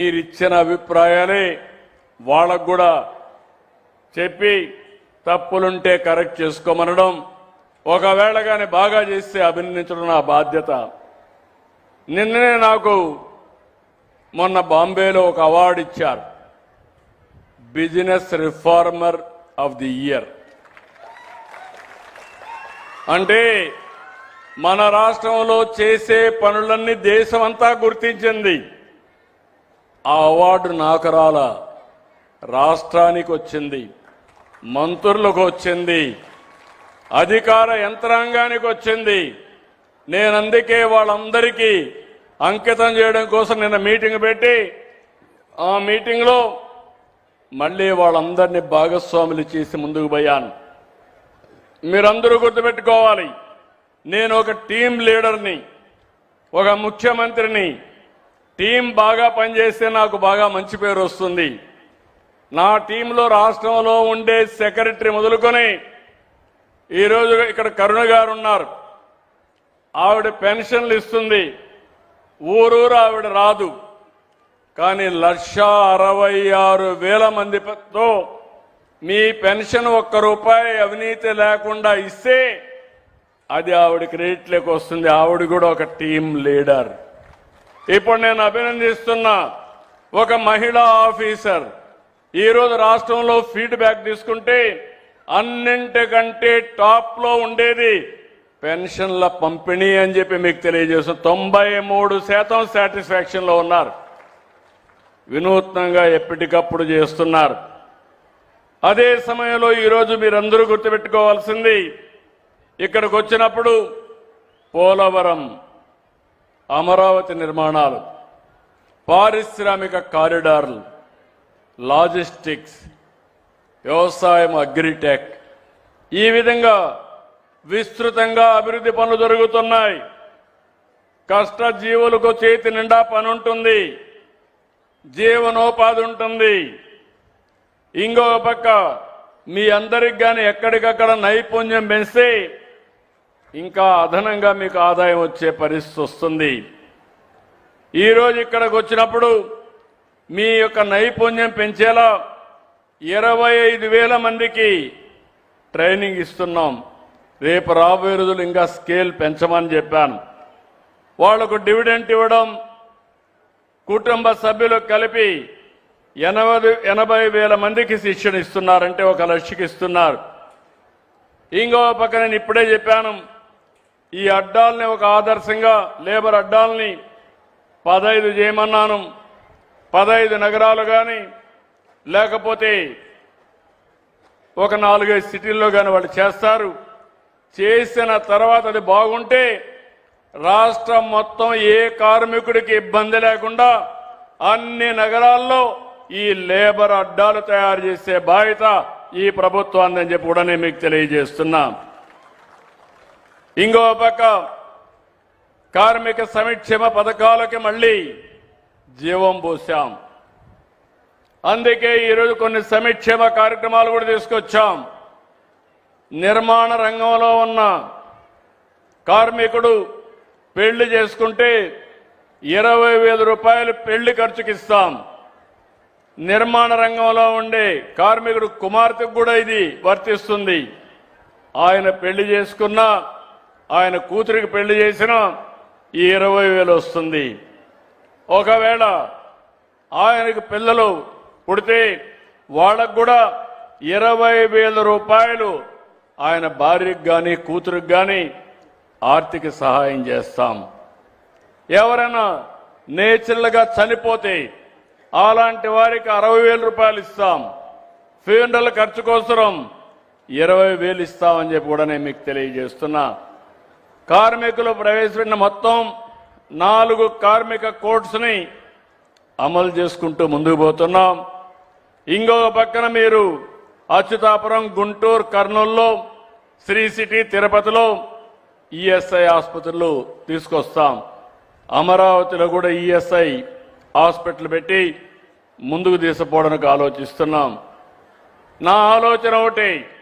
మీరిచ్చిన అభిప్రాయాలే వాళ్ళకు కూడా చెప్పి తప్పులుంటే కరెక్ట్ చేసుకోమనడం, ఒకవేళ కానీ బాగా చేస్తే అభినందించడం నా బాధ్యత. నిన్ననే నాకు మొన్న బాంబేలో ఒక అవార్డు ఇచ్చారు, business reformer of the year. అంటే మన రాష్ట్రంలో చేసే పనులన్నీ దేశమంతా గుర్తించింది. ఆ అవార్డు నాకు రాలా, రాష్ట్రానికి వచ్చింది, మంత్రులకు వచ్చింది, అధికార యంత్రాంగానికి వచ్చింది. నేను అందుకే వాళ్ళందరికీ అంకితం చేయడం కోసం నిన్న మీటింగ్ పెట్టి ఆ మీటింగ్లో మళ్ళీ వాళ్ళందరినీ భాగస్వాములు చేసి ముందుకు పోయాను. మీరందరూ గుర్తుపెట్టుకోవాలి, నేను ఒక టీం లీడర్ని, ఒక ముఖ్యమంత్రిని. టీం బాగా పనిచేస్తే నాకు బాగా మంచి పేరు వస్తుంది. నా టీంలో రాష్ట్రంలో ఉండే సెక్రటరీ మొదలుకొని ఈరోజు ఇక్కడ కరుణ గారు ఉన్నారు, ఆవిడ పెన్షన్లు ఇస్తుంది, ఊరూరు ఆవిడ రాదు, కానీ 1,66,000 మందితో మీ పెన్షన్ ₹1 అవినీతి లేకుండా ఇస్తే అది ఆవిడ క్రెడిట్లోకి వస్తుంది. ఆవిడ కూడా ఒక టీం లీడర్. ఇప్పుడు నేను అభినందిస్తున్నా ఒక మహిళా ఆఫీసర్. ఈరోజు రాష్ట్రంలో ఫీడ్బ్యాక్ తీసుకుంటే అన్నింటికంటే టాప్లో ఉండేది పెన్షన్ల పంపిణీ అని చెప్పి మీకు తెలియజేస్తుంది. 93% సాటిస్ఫాక్షన్లో ఉన్నారు. వినూత్నంగా ఎప్పటికప్పుడు చేస్తున్నారు. అదే సమయంలో ఈరోజు మీరందరూ గుర్తుపెట్టుకోవాల్సింది, ఇక్కడికి వచ్చినప్పుడు పోలవరం, అమరావతి నిర్మాణాలు, పారిశ్రామిక కారిడార్లు, లాజిస్టిక్స్, వ్యవసాయం, అగ్రిటెక్, ఈ విధంగా విస్తృతంగా అభివృద్ధి పనులు జరుగుతున్నాయి. కష్టజీవులకు చేతి నిండా పని ఉంటుంది, జీవనోపాధి ఉంటుంది. ఇంకో పక్క మీ అందరికి కానీ ఎక్కడికక్కడ నైపుణ్యం పెంచితే ఇంకా అదనంగా మీకు ఆదాయం వచ్చే పరిస్థితి వస్తుంది. ఈరోజు ఇక్కడికి వచ్చినప్పుడు మీ యొక్క నైపుణ్యం పెంచేలా 25,000 మందికి ట్రైనింగ్ ఇస్తున్నాం. రేపు రాబోయే రోజులు ఇంకా స్కేల్ పెంచమని చెప్పాను. వాళ్లకు డివిడెంట్ ఇవ్వడం, కుటుంబ సభ్యులకు కలిపి 80,000 మందికి శిక్షణ ఇస్తున్నారంటే 1,00,000కి ఇస్తున్నారు. ఇంకో పక్క నేను ఇప్పుడే చెప్పాను, ఈ అడ్డాలని ఒక ఆదర్శంగా లేబర్ అడ్డాలని 15 చేయమన్నాను. 15 నగరాలు కానీ లేకపోతే ఒక 4-5 సిటీల్లో కానీ వాళ్ళు చేస్తారు. చేసిన తర్వాత అది బాగుంటే రాష్ట్రం మొత్తం ఏ కార్మికుడికి ఇబ్బంది లేకుండా అన్ని నగరాల్లో ఈ లేబర్ అడ్డాలు తయారు చేసే బాధ్యత ఈ ప్రభుత్వాన్ని అని చెప్పి కూడా నేను మీకు తెలియజేస్తున్నా. ఇంకో పక్క కార్మిక సంక్షేమ పథకాలకి మళ్ళీ జీవం పోసాం. అందుకే ఈరోజు కొన్ని సంక్షేమ కార్యక్రమాలు కూడా తీసుకొచ్చాం. నిర్మాణ రంగంలో ఉన్న కార్మికుడు పెళ్లి చేసుకుంటే ₹20,000 పెళ్లి ఖర్చుకి ఇస్తాం. నిర్మాణ రంగంలో ఉండే కార్మికుడు కుమార్తెకు కూడా ఇది వర్తిస్తుంది. ఆయన పెళ్లి చేసుకున్నా, ఆయన కూతురికి పెళ్లి చేసినా ఈ 20,000 వస్తుంది. ఒకవేళ ఆయనకు పిల్లలు పుడితే వాళ్ళకు కూడా ₹20,000 ఆయన భార్యకు కానీ కూతురికి కానీ ఆర్థిక సహాయం చేస్తాం. ఎవరైనా నేచురల్గా చనిపోతే అలాంటి వారికి ₹60,000 ఇస్తాం. ఫ్యూనరల్ ఖర్చు కోసం 20,000 ఇస్తామని చెప్పి కూడా నేను మీకు తెలియజేస్తున్నా. కార్మికులు ప్రవేశపెట్టిన మొత్తం 4 కార్మిక కోడ్స్ని అమలు చేసుకుంటూ ముందుకు పోతున్నాం. ఇంకొక పక్కన మీరు అచ్యుతాపురం, గుంటూరు, కర్నూలులో, శ్రీ సిటీ, తిరుపతిలో ఈఎస్ఐ ఆసుపత్రులు తీసుకొస్తాం. అమరావతిలో కూడా ఈఎస్ఐ హాస్పిటల్ పెట్టి ముందుకు తీసుకుపోవడానికి ఆలోచిస్తున్నాం. నా ఆలోచన ఒకటి,